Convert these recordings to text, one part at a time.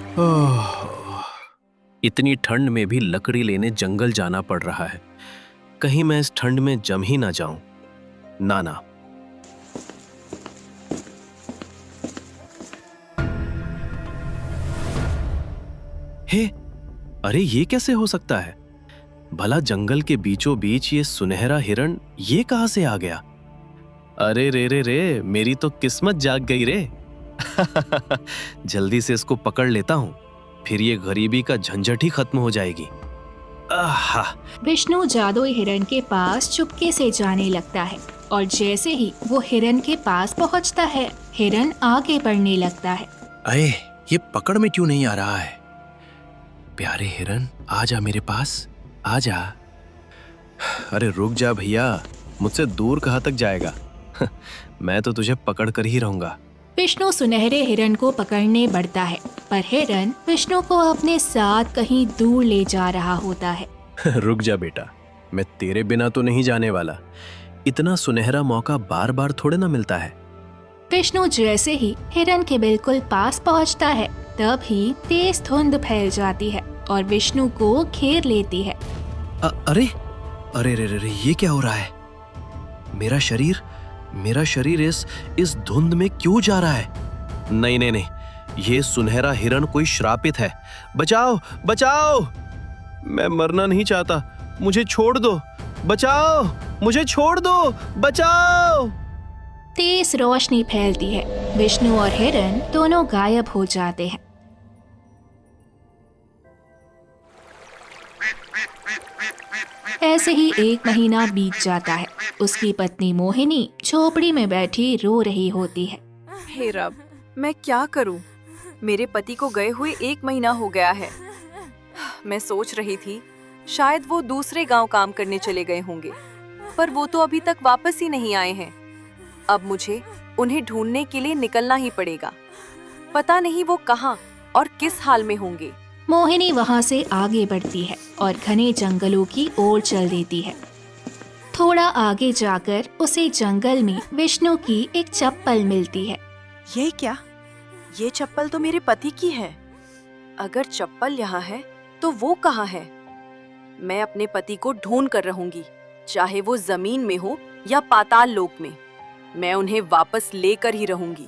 ओह, इतनी ठंड में भी लकड़ी लेने जंगल जाना पड़ रहा है। कहीं मैं इस ठंड में जम ही ना जाऊं। ना ना। हे, अरे ये कैसे हो सकता है? भला जंगल के बीचों बीच ये सुनहरा हिरण ये कहां से आ गया? अरे रे रे रे, मेरी तो किस्मत जाग गई रे। जल्दी से इसको पकड़ लेता हूं, फिर ये गरीबी का झंझट ही खत्म हो जाएगी। आहा। विष्णु जादुई हिरण के पास चुपके से जाने लगता है और जैसे ही वो हिरण के पास पहुंचता है, हिरण आगे बढ़ने लगता है। अरे ये पकड़ में क्यों नहीं आ रहा है? प्यारे हिरन, आजा मेरे पास, आजा। अरे रुक जा भैया, मुझसे दूर कहाँ तक जाएगा? मैं तो तुझे पकड़ कर ही रहूंगा। विष्णु सुनहरे हिरण को पकड़ने बढ़ता है, पर हिरण विष्णु को अपने साथ कहीं दूर ले जा रहा होता है। रुक जा बेटा, मैं तेरे बिना तो नहीं जाने वाला। इतना सुनहरा मौका बार बार थोड़े ना मिलता है। विष्णु जैसे ही हिरण के बिल्कुल पास पहुंचता है, तभी तेज धुंध फैल जाती है और विष्णु को घेर लेती है। अरे अरे रे रे, ये क्या हो रहा है? मेरा शरीर इस धुंध में क्यों जा रहा है? नहीं नहीं नहीं, ये सुनहरा हिरण कोई श्रापित है। बचाओ बचाओ, मैं मरना नहीं चाहता, मुझे छोड़ दो। बचाओ, मुझे छोड़ दो, बचाओ। तेज रोशनी फैलती है, विष्णु और हिरण दोनों गायब हो जाते हैं। ऐसे ही 1 महीना बीत जाता है। उसकी पत्नी मोहिनी झोपड़ी में बैठी रो रही होती है। हे रब, मैं क्या करूं? मेरे पति को गए हुए 1 महीना हो गया है। मैं सोच रही थी शायद वो दूसरे गांव काम करने चले गए होंगे, पर वो तो अभी तक वापस ही नहीं आए हैं। अब मुझे उन्हें ढूंढने के लिए निकलना ही पड़ेगा। पता नहीं वो कहाँ और किस हाल में होंगे। मोहिनी वहाँ से आगे बढ़ती है और घने जंगलों की ओर चल देती है। थोड़ा आगे जाकर उसे जंगल में विष्णु की एक चप्पल मिलती है। ये क्या? ये चप्पल तो मेरे पति की है। अगर चप्पल यहाँ है तो वो कहाँ है? मैं अपने पति को ढूंढ कर रहूंगी, चाहे वो जमीन में हो या पाताल लोक में। मैं उन्हें वापस लेकर ही रहूंगी।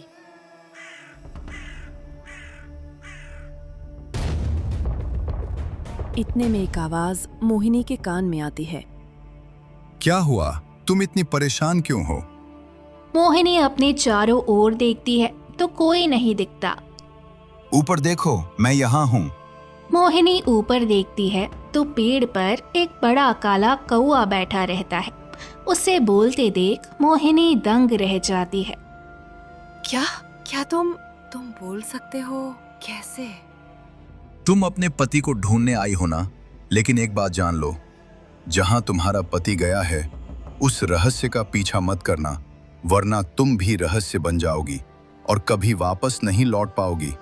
इतने में एक आवाज मोहिनी के कान में आती है। क्या हुआ? तुम इतनी परेशान क्यों हो? मोहिनी अपने चारों ओर देखती है तो कोई नहीं दिखता। ऊपर देखो, मैं यहाँ हूँ। मोहिनी ऊपर देखती है तो पेड़ पर एक बड़ा काला कौआ बैठा रहता है। उसे बोलते देख मोहिनी दंग रह जाती है। क्या तुम बोल सकते हो? कैसे? तुम अपने पति को ढूंढने आई हो ना, लेकिन एक बात जान लो, जहाँ तुम्हारा पति गया है उस रहस्य का पीछा मत करना, वरना तुम भी रहस्य बन जाओगी और कभी वापस नहीं लौट पाओगी।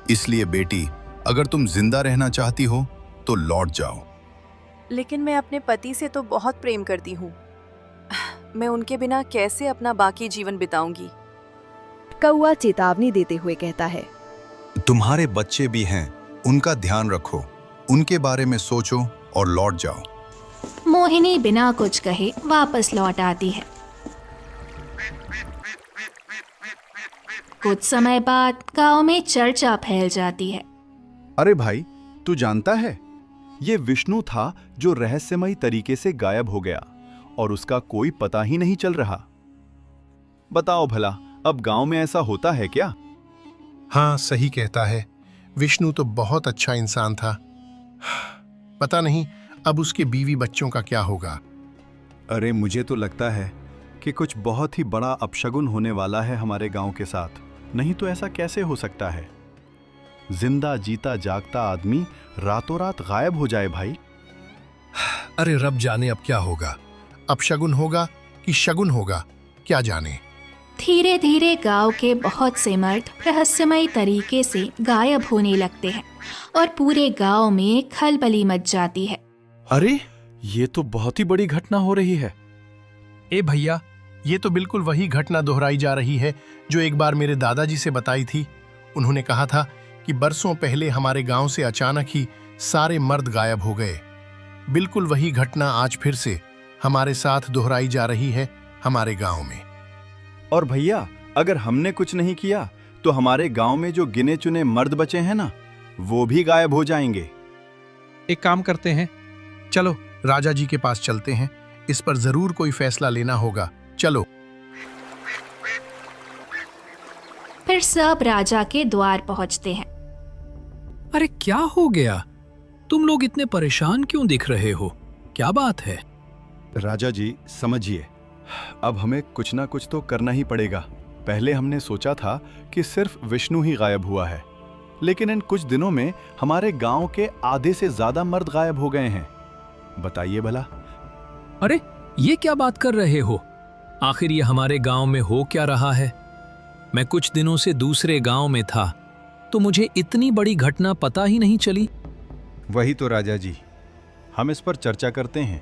इसलिए बेटी, अगर तुम जिंदा रहना चाहती हो तो लौट जाओ। लेकिन मैं अपने पति से तो बहुत प्रेम करती हूँ। मैं उनके बिना कैसे अपना बाकी जीवन बिताऊंगी? कौआ चेतावनी देते हुए कहता है, तुम्हारे बच्चे भी हैं, उनका ध्यान रखो, उनके बारे में सोचो और लौट जाओ। मोहिनी बिना कुछ कहे वापस लौट आती है। कुछ समय बाद गांव में चर्चा फैल जाती है। अरे भाई, तू जानता है, ये विष्णु था जो रहस्यमयी तरीके से गायब हो गया और उसका कोई पता ही नहीं चल रहा। बताओ भला, अब गांव में ऐसा होता है क्या? हाँ, सही कहता है। विष्णु तो बहुत अच्छा इंसान था। पता नहीं अब उसके बीवी बच्चों का क्या होगा। अरे मुझे तो लगता है कि कुछ बहुत ही बड़ा अपशगुन होने वाला है हमारे गांव के साथ। नहीं तो ऐसा कैसे हो सकता है? जिंदा जीता जागता आदमी रातों रात गायब हो जाए भाई। अरे रब जाने अब क्या होगा, अपशगुन होगा कि शगुन होगा, क्या जाने। धीरे धीरे गांव के बहुत से मर्द रहस्यमय तरीके से गायब होने लगते हैं और पूरे गांव में खलबली मच जाती है। अरे ये तो बहुत ही बड़ी घटना हो रही है। ए भैया, ये तो बिल्कुल वही घटना दोहराई जा रही है जो एक बार मेरे दादाजी से बताई थी। उन्होंने कहा था कि बरसों पहले हमारे गांव से अचानक ही सारे मर्द गायब हो गए। बिल्कुल वही घटना आज फिर से हमारे साथ दोहराई जा रही है हमारे गांव में। और भैया, अगर हमने कुछ नहीं किया तो हमारे गांव में जो गिने चुने मर्द बचे हैं ना, वो भी गायब हो जाएंगे। एक काम करते हैं, चलो राजा जी के पास चलते हैं, इस पर जरूर कोई फैसला लेना होगा। चलो। फिर सब राजा के द्वार पहुंचते हैं। अरे क्या हो गया? तुम लोग इतने परेशान क्यों दिख रहे हो? क्या बात है? राजा जी समझिए, अब हमें कुछ ना कुछ तो करना ही पड़ेगा। पहले हमने सोचा था कि सिर्फ विष्णु ही गायब हुआ है, लेकिन इन कुछ दिनों में हमारे गांव के आधे से ज्यादा मर्द गायब हो गए हैं। बताइए भला। अरे ये क्या बात कर रहे हो? आखिर ये हमारे गांव में हो क्या रहा है? मैं कुछ दिनों से दूसरे गांव में था, तो मुझे इतनी बड़ी घटना पता ही नहीं चली। वही तो राजा जी, हम इस पर चर्चा करते हैं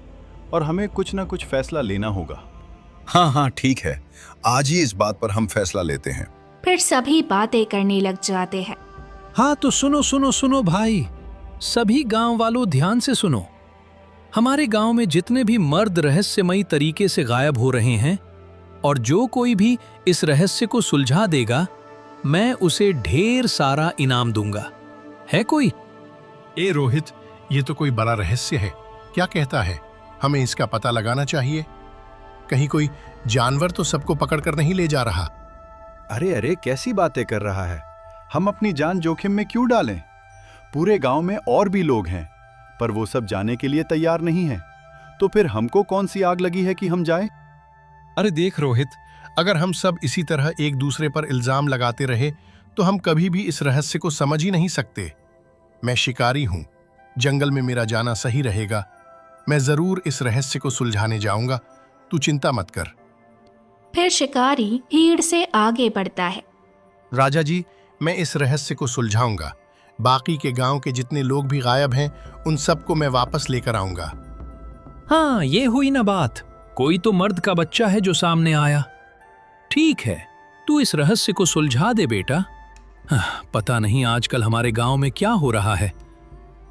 और हमें कुछ ना कुछ फैसला लेना होगा। हाँ, ठीक है, आज ही इस बात पर हम फैसला लेते हैं। फिर सभी बातें करने लग जाते हैं। हाँ तो सुनो सुनो सुनो भाई, सभी गांव वालों ध्यान से सुनो। हमारे गांव में जितने भी मर्द रहस्यमयी तरीके से गायब हो रहे हैं, और जो कोई भी इस रहस्य को सुलझा देगा, मैं उसे ढेर सारा इनाम दूंगा। है कोई? ए रोहित, ये तो कोई बड़ा रहस्य है। क्या कहता है? हमें इसका पता लगाना चाहिए। कहीं कोई जानवर तो सबको पकड़कर नहीं ले जा रहा। अरे कैसी बातें कर रहा है? हम अपनी जान जोखिम में क्यों डालें? पूरे गांव में और भी लोग हैं, पर वो सब जाने के लिए तैयार नहीं हैं। तो फिर हमको कौन सी आग लगी है कि हम जाएं? अरे देख रोहित, अगर हम सब इसी तरह एक दूसरे पर इल्जाम लगाते रहे तो हम कभी भी इस रहस्य को समझ ही नहीं सकते। मैं शिकारी हूं, जंगल में मेरा जाना सही रहेगा। मैं जरूर इस रहस्य को सुलझाने जाऊंगा, तू चिंता मत कर। फिर शिकारी भीड़ से आगे बढ़ता है। राजा जी, मैं इस रहस्य को सुलझाऊंगा। बाकी के गांव के जितने लोग भी गायब हैं, उन सबको मैं वापस लेकर आऊंगा। हाँ, ये हुई ना बात। कोई तो मर्द का बच्चा है जो सामने आया। ठीक है, तू इस रहस्य को सुलझा दे बेटा। पता नहीं आजकल हमारे गांव में क्या हो रहा है,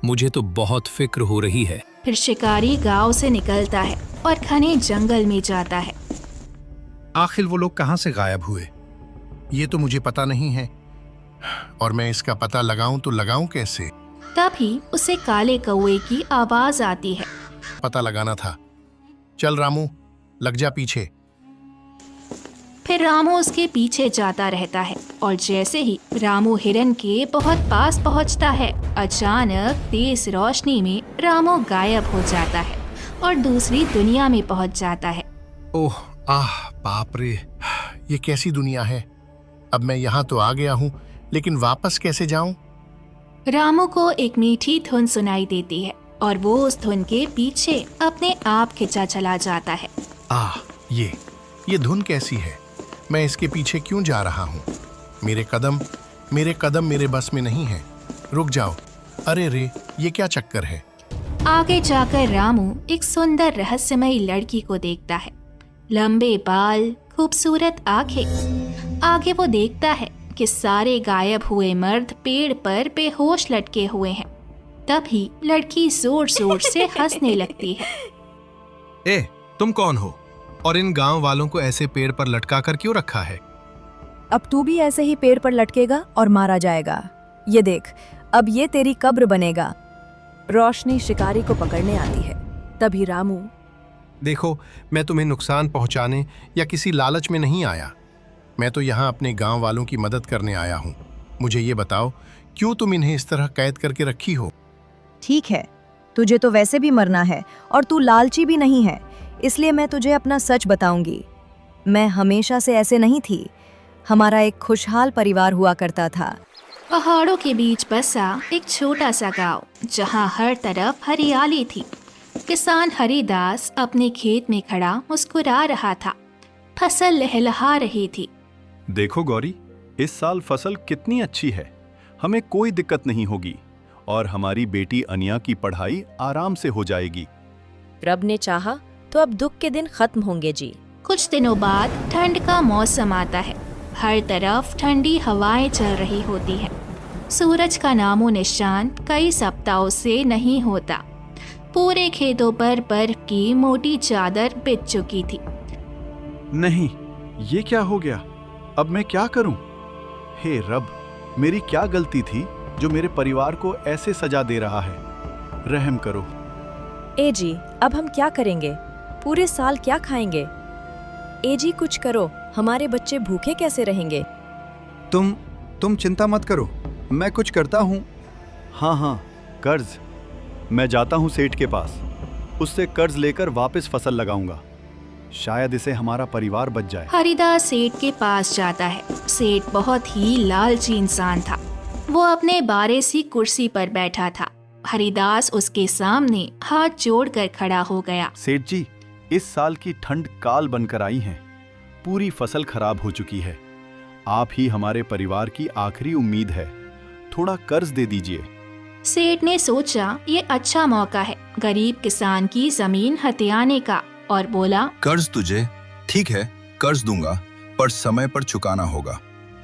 मुझे तो बहुत फिक्र हो रही है। फिर शिकारी गांव से निकलता है और घने जंगल में जाता है। आखिर वो लोग कहां से गायब हुए, ये तो मुझे पता नहीं है, और मैं इसका पता लगाऊं तो लगाऊं कैसे? तभी उसे काले कौवे की आवाज आती है। पता लगाना था। चल रामू, लग जा पीछे। फिर रामू उसके पीछे जाता रहता है, और जैसे ही रामू हिरन के बहुत पास पहुंचता है, अचानक तेज रोशनी में रामू गायब हो जाता है और दूसरी दुनिया में पहुंच जाता है। ओह बाप रे, ये कैसी दुनिया है? अब मैं यहाँ तो आ गया हूँ, लेकिन वापस कैसे जाऊं? रामू को एक मीठी धुन सुनाई देती है और वो उस धुन के पीछे अपने आप खिंचा चला जाता है। ये धुन कैसी है? मैं इसके पीछे क्यों जा रहा हूँ? मेरे कदम मेरे बस में नहीं है। रुक जाओ। अरे रे, ये क्या चक्कर है? आगे जाकर रामू एक सुंदर रहस्यमयी लड़की को देखता है। लंबे बाल, खूबसूरत आंखें। आगे वो देखता है कि सारे गायब हुए मर्द पेड़ पर बेहोश लटके हुए हैं। तभी लड़की जोर जोर से हंसने लगती है। ए, तुम कौन हो? और इन गांव वालों को ऐसे पेड़ पर लटका कर क्यों रखा है? अब तू भी ऐसे ही पेड़ पर लटकेगा और मारा जाएगा। ये देख, अब ये तेरी कब्र बनेगा। रोशनी शिकारी को पकड़ने आती है। तभी रामू, देखो, मैं तुम्हें नुकसान पहुंचाने या किसी लालच में नहीं आया। मैं तो यहाँ अपने गांव वालों की मदद करने आया हूँ। मुझे ये बताओ, क्यों तुम इन्हें इस तरह कैद करके रखी हो? ठीक है, तुझे तो वैसे भी मरना है और तू लालची भी नहीं है, इसलिए मैं तुझे अपना सच बताऊंगी। मैं हमेशा से ऐसे नहीं थी। हमारा एक खुशहाल परिवार हुआ करता था। पहाड़ों के बीच बसा एक छोटा सा गांव, जहां हर तरफ हरियाली थी। किसान हरिदास अपने खेत में खड़ा मुस्कुरा रहा था। फसल लहलहा रही थी। देखो गौरी, इस साल फसल कितनी अच्छी है। हमें कोई दिक्कत नहीं होगी और हमारी बेटी अनिया की पढ़ाई आराम से हो जाएगी। रब ने चाहा तो अब दुख के दिन खत्म होंगे जी। कुछ दिनों बाद ठंड का मौसम आता है। हर तरफ ठंडी हवाएं चल रही होती है। सूरज का नामो निशान कई सप्ताहों से नहीं होता। पूरे खेतों पर बर्फ की मोटी चादर बिछ चुकी थी। नहीं, ये क्या हो गया? अब मैं क्या करूं? हे रब, मेरी क्या गलती थी जो मेरे परिवार को ऐसे सजा दे रहा है? रहम करो। ए जी, अब हम क्या करेंगे? पूरे साल क्या खाएंगे? ए जी, कुछ करो, हमारे बच्चे भूखे कैसे रहेंगे? तुम चिंता मत करो, मैं कुछ करता हूँ। हाँ, कर्ज। मैं जाता हूँ सेठ के पास, उससे कर्ज लेकर वापस फसल लगाऊंगा। शायद इसे हमारा परिवार बच जाए। हरिदास सेठ के पास जाता है। सेठ बहुत ही लालची इंसान था। वो अपने बारे सी कुर्सी पर बैठा था। हरिदास उसके सामने हाथ जोड़कर खड़ा हो गया। सेठ जी, इस साल की ठंड काल बनकर आई है। पूरी फसल खराब हो चुकी है। आप ही हमारे परिवार की आखिरी उम्मीद है। थोड़ा कर्ज दे दीजिए। सेठ ने सोचा ये अच्छा मौका है गरीब किसान की जमीन हथियाने का और बोला, कर्ज तुझे ठीक है, कर्ज दूंगा, पर समय पर चुकाना होगा,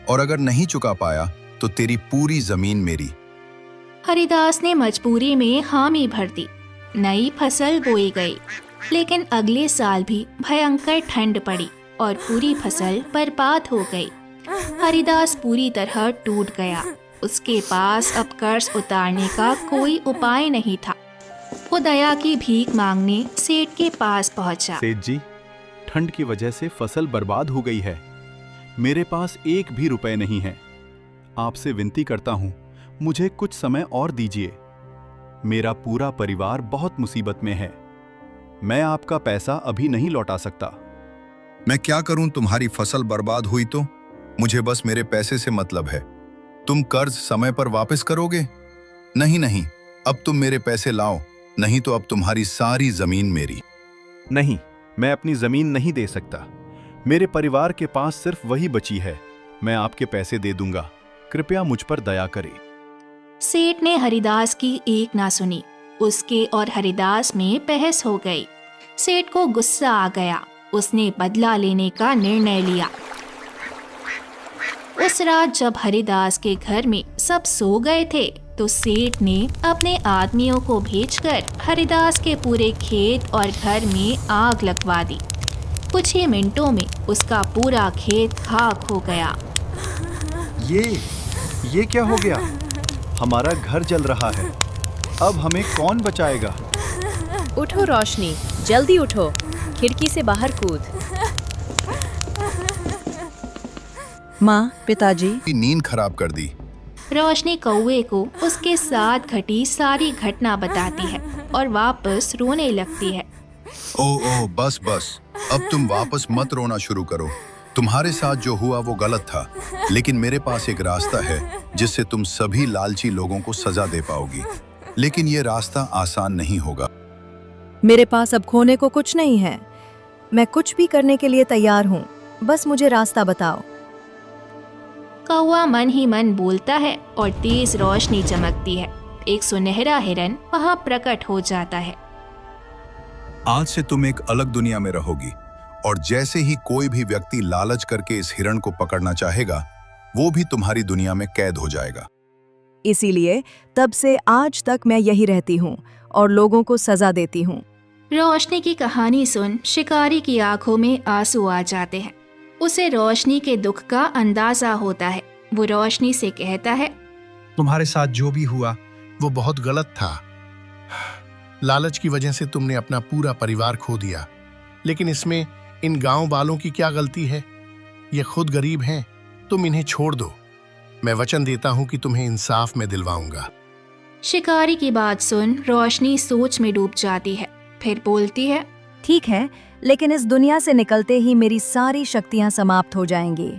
और अगर नहीं चुका पाया तो तेरी पूरी जमीन मेरी। हरिदास ने मजबूरी में हामी भर दी। नई फसल बोई गई, लेकिन अगले साल भी भयंकर ठंड पड़ी और पूरी फसल बर्बाद हो गई। हरिदास पूरी तरह टूट गया। उसके पास अब कर्ज उतारने का कोई उपाय नहीं था। वो दया की भीख मांगने सेठ के पास पहुंचा। सेठ जी, ठंड की वजह से फसल बर्बाद हो गई है। मेरे पास एक भी रुपए नहीं है। आपसे विनती करता हूँ, मुझे कुछ समय और दीजिए। मेरा पूरा परिवार बहुत मुसीबत में है। मैं आपका पैसा अभी नहीं लौटा सकता। मैं क्या करूं? तुम्हारी फसल बर्बाद हुई तो मुझे बस मेरे पैसे से मतलब है। तुम कर्ज समय पर वापस करोगे? नहीं, अब तुम मेरे पैसे लाओ, नहीं तो अब तुम्हारी सारी जमीन मेरी। नहीं, मैं अपनी जमीन नहीं दे सकता। मेरे परिवार के पास सिर्फ वही बची है। मैं आपके पैसे दे दूंगा, कृपया मुझ पर दया करें। सेठ ने हरिदास की एक ना सुनी। उसके और हरिदास में बहस हो गई। सेठ को गुस्सा आ गया। उसने बदला लेने का निर्णय लिया। उस रात जब हरिदास के घर में सब सो गए थे तो सेठ ने अपने आदमियों को भेजकर हरिदास के पूरे खेत और घर में आग लगवा दी। कुछ ही मिनटों में उसका पूरा खेत खाक हो गया। ये क्या हो गया? हमारा घर जल रहा है। अब हमें कौन बचाएगा? उठो रोशनी, जल्दी उठो, खिड़की से बाहर कूद। माँ, पिताजी। नींद खराब कर दी। रोशनी कौवे को उसके साथ घटी सारी घटना बताती है और वापस रोने लगती है। ओ बस, अब तुम वापस मत रोना शुरू करो। तुम्हारे साथ जो हुआ वो गलत था, लेकिन मेरे पास एक रास्ता है जिससे तुम सभी लालची लोगों को सजा दे पाओगी। लेकिन ये रास्ता आसान नहीं होगा। मेरे पास अब खोने को कुछ नहीं है। मैं कुछ भी करने के लिए तैयार हूँ, बस मुझे रास्ता बताओ। कौवा मन ही मन बोलता है और तेज रोशनी चमकती है। एक सुनहरा हिरन वहाँ प्रकट हो जाता है। आज से तुम एक अलग दुनिया में रहोगी, और जैसे ही कोई भी व्यक्ति लालच करके इस हिरण को पकड़ना चाहेगा, वो भी तुम्हारी दुनिया में कैद हो जाएगा। इसीलिए तब से आज तक मैं यही रहती हूँ और लोगों को सजा देती हूँ। रोशनी की कहानी सुन शिकारी की आंखों में आंसू आ जाते हैं। उसे रोशनी के दुख का अंदाजा होता है। वो रोशनी से कहता है, तुम्हारे साथ जो भी हुआ वो बहुत गलत था। लालच की वजह से तुमने अपना पूरा परिवार खो दिया, लेकिन इसमें इन गांव वालों की क्या गलती है? ये खुद गरीब हैं, तुम इन्हें छोड़ दो। मैं वचन देता हूं कि तुम्हें इंसाफ में दिलवाऊंगा। शिकारी की बात सुन रोशनी सोच में डूब जाती है। फिर बोलती है, ठीक है, लेकिन इस दुनिया से निकलते ही मेरी सारी शक्तियां समाप्त हो जाएंगी।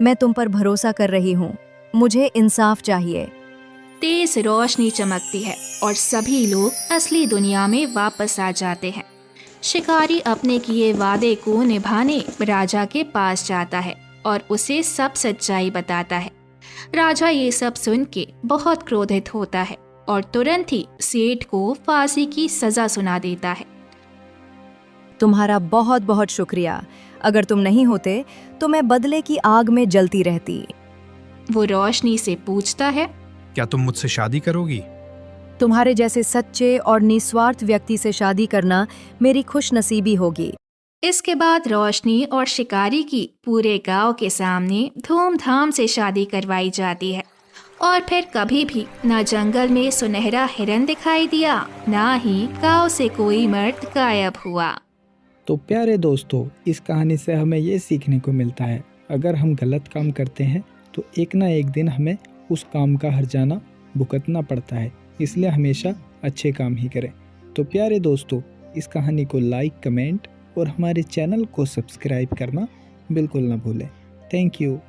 मैं तुम पर भरोसा कर रही हूँ, मुझे इंसाफ चाहिए। तेज रोशनी चमकती है और सभी लोग असली दुनिया में वापस आ जाते हैं। शिकारी अपने किए वादे को निभाने राजा के पास जाता है और उसे सब सच्चाई बताता है। राजा ये सब सुन के बहुत क्रोधित होता है और तुरंत ही सेठ को फांसी की सजा सुना देता है। तुम्हारा बहुत बहुत शुक्रिया। अगर तुम नहीं होते तो मैं बदले की आग में जलती रहती। वो रोशनी से पूछता है, क्या तुम मुझसे शादी करोगी? तुम्हारे जैसे सच्चे और निस्वार्थ व्यक्ति से शादी करना मेरी खुशनसीबी होगी। इसके बाद रोशनी और शिकारी की पूरे गांव के सामने धूमधाम से शादी करवाई जाती है और फिर कभी भी न जंगल में सुनहरा हिरन दिखाई दिया, ना ही गांव से कोई मर्द गायब हुआ। तो प्यारे दोस्तों, इस कहानी से हमें ये सीखने को मिलता है, अगर हम गलत काम करते हैं तो एक ना एक दिन हमें उस काम का हर्जाना भुगतना पड़ता है, इसलिए हमेशा अच्छे काम ही करें। तो प्यारे दोस्तों, इस कहानी को लाइक, कमेंट और हमारे चैनल को सब्सक्राइब करना बिल्कुल ना भूलें। Thank you.